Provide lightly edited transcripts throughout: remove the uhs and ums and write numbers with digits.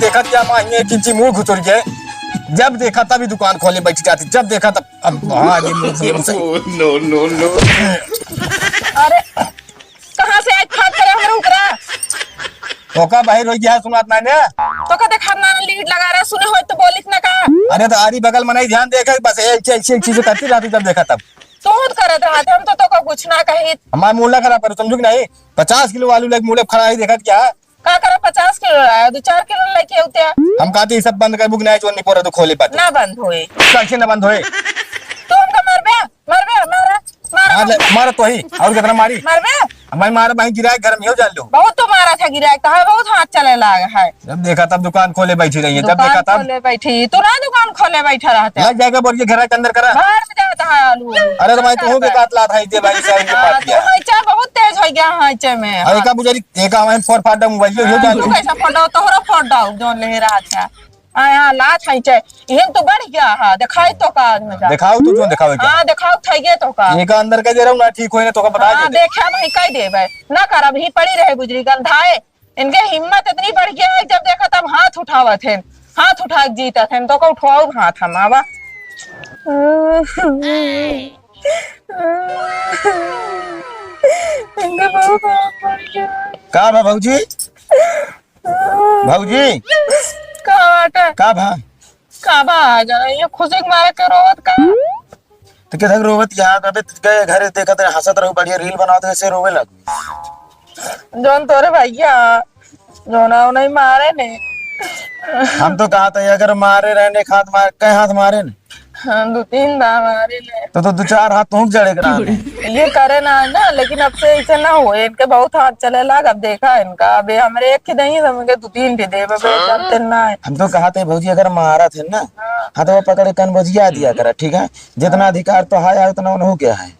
देखा क्या माँ एक इंची मुंह घुसुर गए। जब देखा तभी दुकान खोले बैठी जाती, जब देखा तब अब हाँ नो नो नो। अरे कहाँ से आज खाद करे हमरा उकरा तो का बाहर हो गया सुनात मैंने। तो का देखा ना लीड लगा रहा सुने हो तो बोलित ना का। अरे तो आरी बगल में नहीं ध्यान देखा बस एक चीज करती रहती जब देखा तब। तो खुद करत रहा हम तो का कुछ ना कही। हमारा मूल्य खराब करो समझो कि नहीं। 50 किलो आलू लेके मूल्य खड़ा है देखा क्या का करा 50 किलो लाया 2-4 किलो लेके उते हम कहते सब बंद कर बुक नहीं जो नहीं पोरे तो खोले पाते ना बंद होए कैसे ना बंद होए। तो हमका मरबे मारा मारा तो ही और कितना मारी मरबे हमारी मारा भाई गिरा घर में हो जान लो। बहुत तो मारा था गिरा था बहुत हाथ चले लगा है। जब देखा तब दुकान खोले बैठी रही है, जब देखा दुकान तब खोले बैठी तो ना दुकान खोले बैठा रहता लग जाएगा बोलिए घर के अंदर करा। बाहर से जाता है आलू। अरे तो भाई तू के काट ला था इतने भाई साहब के पास तो किया हैचा बहुत तेज हो गया हैचे में। अरे का बुझारी एक हमारे फोर फाटा मोबाइल हो जान तू लो। कैसा फोटो तोहरा फोटो जो ले रहा था आया लात हैचे इहन तो बढ़ गया है दिखाई तो का आज में जा दिखाओ तू जो दिखाओ क्या हां दिखाओ थैगे तो का एक अंदर का दे रहा हूं ना ठीक होए ना तो का बता हां दे। देखा भाई कह देबे ना कर अभी पड़ी रहे गुजरी गंधाए इनके हिम्मत इतनी बढ़ गया है जब देखा तब हाथ उठावत है हाथ उठा के जीता थे तो को उठाओ हाथ हम आवा इनके बहुत बढ़ गया का भा भौजी भौजी का बाटा का भा का बा जरा ये खुशी के मारे के रोवत का तो के थक रोवत याद अबे गए घर देखत हंसत रहू बढ़िया रील बनावत ऐसे रोवे लगू। जोन तोरे भैया जोना नहीं मारे ने हम तो कहा था अगर मारे रहने हाथ मार कई हाथ मारे ने हाँ 2-3 बार मारे ने तो 2-4 हाथ तो जड़े करा ये करे ना लेकिन अब से ऐसा ना हो इनके बहुत हाथ चले लाग अब देखा इनका अबे हमरे एक की नहीं समझे 2-3 दे दे चलते ना है। हम तो कहा थे भौजी अगर मारा थे ना हाँ तो वो पकड़े कन बजिया दिया करा ठीक है जितना अधिकार तो है उतना उन्हों क्या है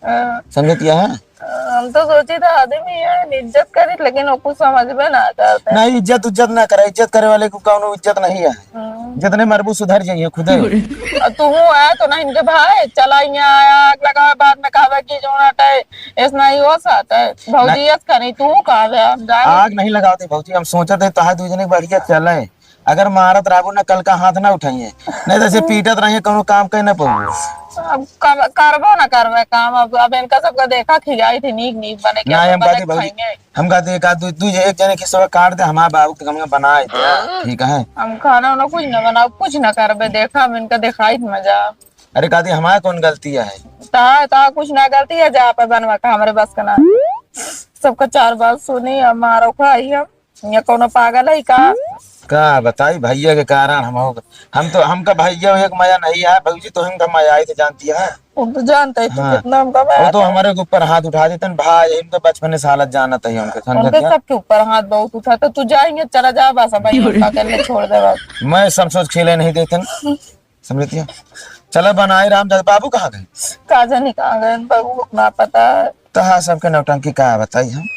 समझतिया है। हम तो सोची था आदमी है इज्जत करी लेकिन वो कुछ समझ में ना आता नहीं इज्जत उज्जत ना करे इज्जत करे वाले को कौनो इज्जत नहीं है जितने मरबू सुधर जाइए खुद तू आया तो ना इनके भाई चला यहाँ आया आग लगा बाद में कहा कि जो ऐसा ही हो सकता है भौजी करी तू कहा आग नहीं लगाते भौजी हम सोचते तो दू जने बढ़िया चले अगर मारत राबू ना कल का हाथ ना उठाइए नहीं तो ऐसे पीटत रहिए कोनो काम कहीं ना पाऊ अब करबो ना करवे काम अब इनका सबका देखा खिलाई थी नीक बने ना हम कहते एक आध दू एक जने की सब काट दे हमारे बाबू के हम बनाए ठीक है हम खाना ना कुछ ना बनाओ कुछ ना करबे देखा हम इनका दिखाई मजा। अरे कहती हमारा कौन गलती है ता कुछ ना गलती है जा पे बनवा का हमारे बस का ना सबका 4 बात सुनी हमारा खाई हम ये कोनो पागल है का बताई भैया के कारण हम तो हमका भैया एक मजा नहीं है भौजी तो हमका मजा आई थे जानती है वो तो जानता है तू कितना हमका वो तो हमारे ऊपर हाथ उठा देते हैं भाई हम तो बचपन से हालत जानत है उनके सबके ऊपर हाथ बहुत उठा तो तू जाएंगे चला जा बस भाई करने छोड़ दे बस मैं सब सोच खेले नहीं देते समझती चलो बनाए राम बाबू कहाँ गए काजा नहीं कहाँ गए बाबू को ना पता तो हाँ सबके नौटंकी का बताई हम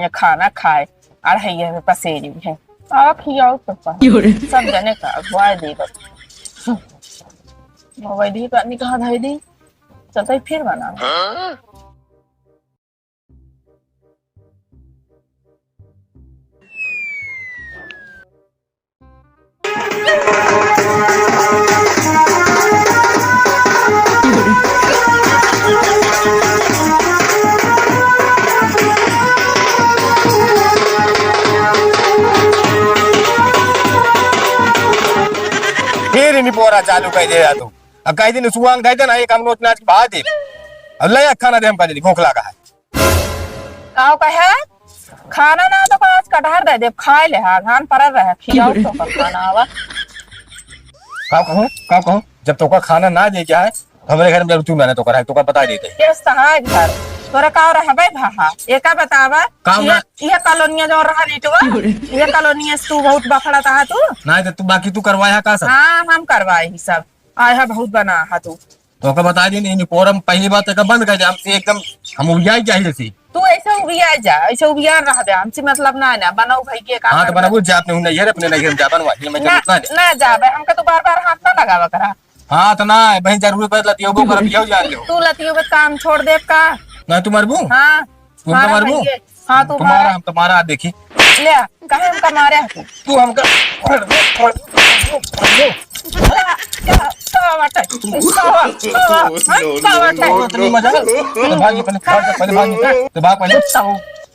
ये खाना खाए और है पसेरी है आप खियाओ तो सब जने का बुआ दी बस मोबाइल दी पानी कहाँ धाई दी चलता फिर बना पोरा चालू कह दे तू कई दिन सुबह गए थे ना एक हम नोच नाच के भाग दे अब ले खाना दे हम कह दे भूख लगा है आओ कहे खाना ना तो आज कटहर दे दे खाए ले हां धान पर रहे खियाओ तो खाना आवा का कहूं जब तो का खाना ना दे क्या है हमारे घर में तू मैंने तो करा है तो का बता देते ये सहाय घर तोरा का रहबे भाहा एका बतावा ये कॉलोनिया जो रहा नेटवा ये कॉलोनिया तू बहुत बखड़ा था तू ना तो तू बाकी तू करवाया का सब हां हम करवाए ही सब आया बहुत बना हा तू तो का बता दी नहीं पोरम पहली बात का बंद कर दे हमसे एकदम हम उबिया चाहिए सी तू ऐसे उबिया जा ऐसे उबिया रह दे हमसे मतलब ना ना बनाओ भाई के का हां तो बनाओ जा अपने नहीं है अपने नहीं जा बनवा मैं ना जाबे हमका तो बार-बार हाथ ना लगावा करा हाँ तो ना बहन जरूर कर लतियो को कर पियो जान लो तू लतियो पे काम छोड़ दे का। ना तू मरबू हाँ तुम तो मरबू हाँ तू तुम्हारा हम तुम्हारा देखी ले कहे हमका मारे है तू हमका इतनी मजा तो भागी पहले भागी तो भाग पहले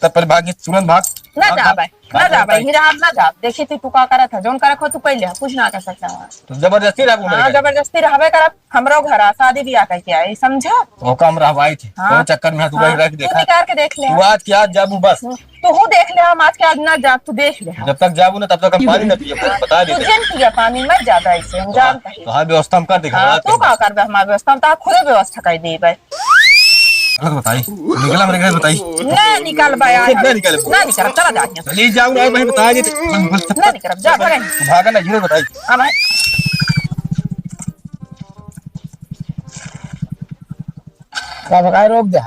तब पहले भागी तुरंत भाग ना जा भाई ना जा भाई हीरा हाथ ना जा देखी थी तू का करा था जोन करे खो तू पहले कुछ ना कर सकता है तो जबरदस्ती रहबू हाँ जबरदस्ती रहबे करब हमरो घर शादी ब्याह करके आई समझा वो काम रहवाई थी तो चक्कर में तू रह के देखा निकाल के देख ले तू आज क्या जाबू बस तू हूँ देख ले हम आज के आज ना जा तू देख ले जब तक जाबू ना तब तक हम पानी न पिए बता दे तुझे पिया पानी मत ज्यादा ऐसे हम जानते हैं तो हाँ व्यवस्था हम कर दिखा तू का कर हमारी व्यवस्था हम खुद व्यवस्था कर दी भाई बताई निकला मेरे घर बताई ना निकाल भाई ना निकाल ना निकाल चला जा चली जाऊँ ना मैं बता दी ना निकाल जा भागे भागा ना ये बताई हाँ भाई का भगाए रोक दे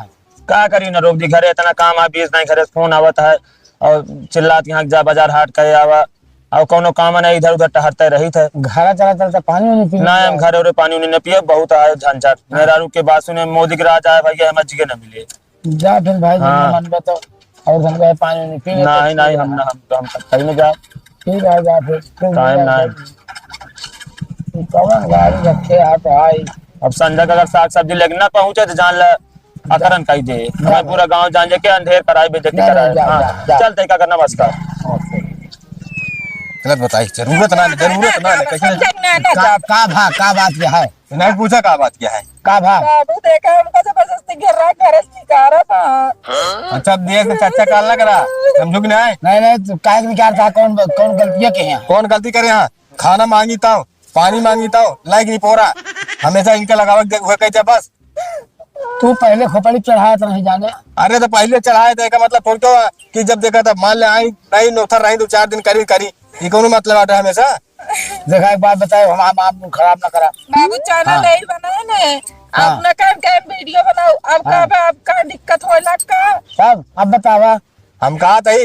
का करी ना रोक दी घरे इतना काम आ बीस नहीं घरे फोन आवत है और चिल्लात यहाँ जा बाजार हाट करे आवा और कोनो काम नहीं इधर उधर टहरते रही थे घरा चला चलता पानी नहीं पी ना हम घर और पानी नहीं पिए बहुत आए झंझट मेरा रुक के बाद सुने मोदी के राज आए भाई हमें जिगे न मिले जा फिर भाई हाँ। मन में तो और धन का पानी नहीं पी नहीं नहीं हम ना हम कहीं में जा ठीक है जा फिर टाइम नहीं कौन गाड़ी रखे आप आई अब संजय अगर साग सब्जी लेके ना पहुंचे तो जान ले अकरन कही दे मैं पूरा गांव जान जे के अंधेर कराए बेइज्जती कराए हां चल तय का करना बस का गलत बताई जरूरत ना कैसे का बात क्या है नहीं पूछा का बात क्या है का भा बाबू देखा हमको जबरदस्ती घेर रहा घर से निकाल रहा था अच्छा देख तो चाचा काल ना करा समझो कि नहीं नहीं तो काय निकाल था कौन कौन गलतियां के हैं कौन गलती करे यहाँ खाना मांगी था पानी मांगी था लाइक नहीं पोरा हमेशा इनका लगावक हुआ कहते बस तू पहले खोपड़ी चढ़ाया तो नहीं जाने अरे तो पहले चढ़ाए थे का मतलब थोड़ी तो कि जब देखा था मान ले आई नहीं नौथर रही 2-4 दिन करी ये कौन मतलब आता है हमेशा देखा एक बात बताए हम आप खराब ना करा बाबू चैनल नहीं बनाए ने अपना काम के वीडियो बनाओ अब का आपका दिक्कत होला का सब अब बतावा हम कहा था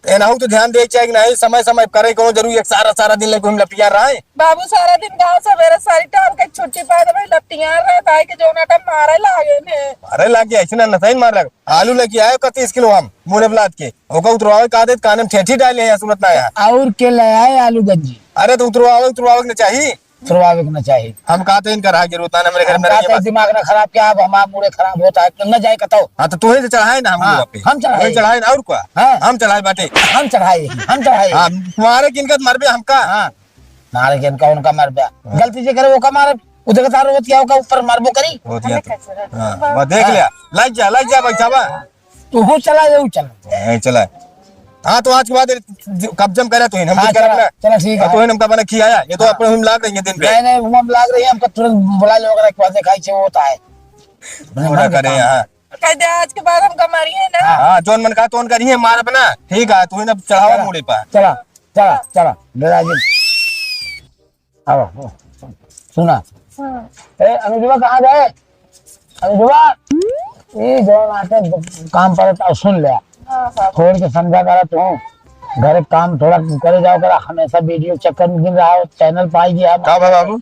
एनाहू तो ध्यान दे चाहिए नहीं समय समय करे कोनो जरूरी एक सारा दिन लेके हम लपिया रहा है बाबू सारा दिन गांव सवेरे सारी टाइम के छुट्टी पाए भाई लट्टियां रहता है कि जोना टाइम मारे लागे ने अरे लाग गया ऐसे ना सही मार लगा आलू लेके आए 30 किलो हम मुने बलाद के ओका उतरवावे का दे काने में ठेठी डाले हैं सुनत ना है और के ले आए आलू गंजी अरे तो उतरवावे ना चाहिए तुरवावे के ना चाहिए हम कहते हैं इनका रहा जरूरत है मेरे घर में रहिए बस दिमाग ना खराब क्या अब हमारा मूड खराब होता है तो न जाए कताओ हां तो तू ही चढ़ाए ना हम लोग पे हम चढ़ाए ना और क्या हाँ। हम चढ़ाए बाटे हम चढ़ाए हां तुम्हारे किनका मरबे हमका हाँ मारे के इनका उनका मर गया गलती से करे वो का मारे उधर का रोज क्या होगा ऊपर मारबो करी हो दिया तो हां वो देख लिया लग जा बैठावा तू हो चला जाऊ चल नहीं चला हाँ तो आज के बाद कब्जम करे तो हम कुछ करना चलो ठीक है तो हम का बना खियाया ये तो अपने हम लाग रही है दिन पे नहीं हम लाग रही है हमको तुरंत बुला ले वगैरह के पास खाई छे वो होता है पूरा करे हां कह दे आज के बाद हम कमारी है ना हां जोन मन का तोन करिए मार अपना ठीक है तू ने चढ़ावा मुड़े पर चला दादाजी आओ सुना ए अनुजुबा कहाँ गए अनुजुबा ये जो आते काम पर था सुन लिया छोड़ के समझा करा तू घर काम थोड़ा करे जाओ करा हमेशा वीडियो चक्कर में गिन रहा हो चैनल पाई गया का बाबू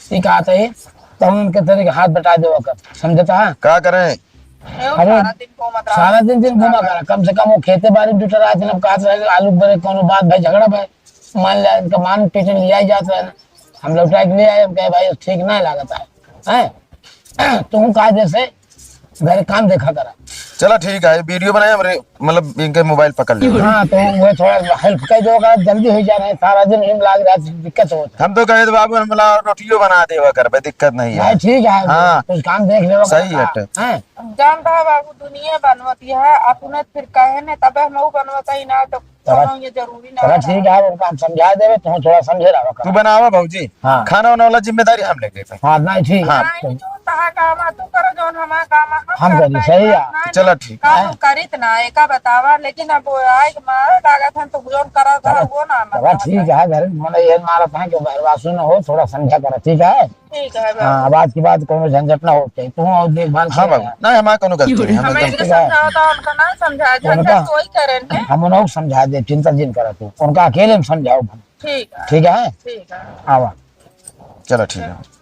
ठीक आता है तो हम उनके तरह हाथ बटा दे कर समझता है का करें अरे सारा दिन घुमा करा कम से कम वो खेते बाड़ी जुटा रहा थे काट रहे आलू बड़े कोनो बात भाई झगड़ा भाई मान लिया इनका मान पीछे लिया ही जाता है हम लोग ट्रैक ले आए हम कहे भाई ठीक नहीं लागता है तुम कायदे से घर काम देखा करा चलो ठीक है वीडियो बनाया मतलब इनके मोबाइल पकड़ ले हाँ तो वो थोड़ा हेल्प कर दो जल्दी हो जा रहा है सारा दिन हिम लाग रहा है दिक्कत होता हम तो कहे तो बाबू हम रोटियो बना देवा कर भाई दिक्कत नहीं है भाई है ठीक है हाँ। कुछ काम देख ले सही है जानता है बाबू दुनिया बनवती है अपने फिर कहे ने तब हम बनवता ही ना तो ये जरूरी ना चलो ठीक है उनका हम समझा देवे तुम थोड़ा समझे रहा तू बनावा भाऊजी हाँ। खाना वाना वाला जिम्मेदारी हम लेंगे हाँ नहीं ठीक है काम तू करो जोन हमारा काम हम करी सही है चलो ठीक काम करित ना एका बतावा लेकिन अब वो आए मार लागत है तो जोन करा था वो ना चलो ठीक है घर मैंने ये मारा था कि बहरवासु न हो थोड़ा समझा करा ठीक है ठीक है हाँ बात की बात कोनो झंझट ना हो चाहिए तुम और देखभाल हाँ बाबू नहीं हमारा कोनो गलती नहीं हम हमें एकदम समझाओ तो उनका ना समझा झंझट कोई करे ने हम उन्हें समझा दे चिंता जिन करा तू उनका अकेले में समझाओ ठीक है ठीक है ठीक है आवा चलो ठीक है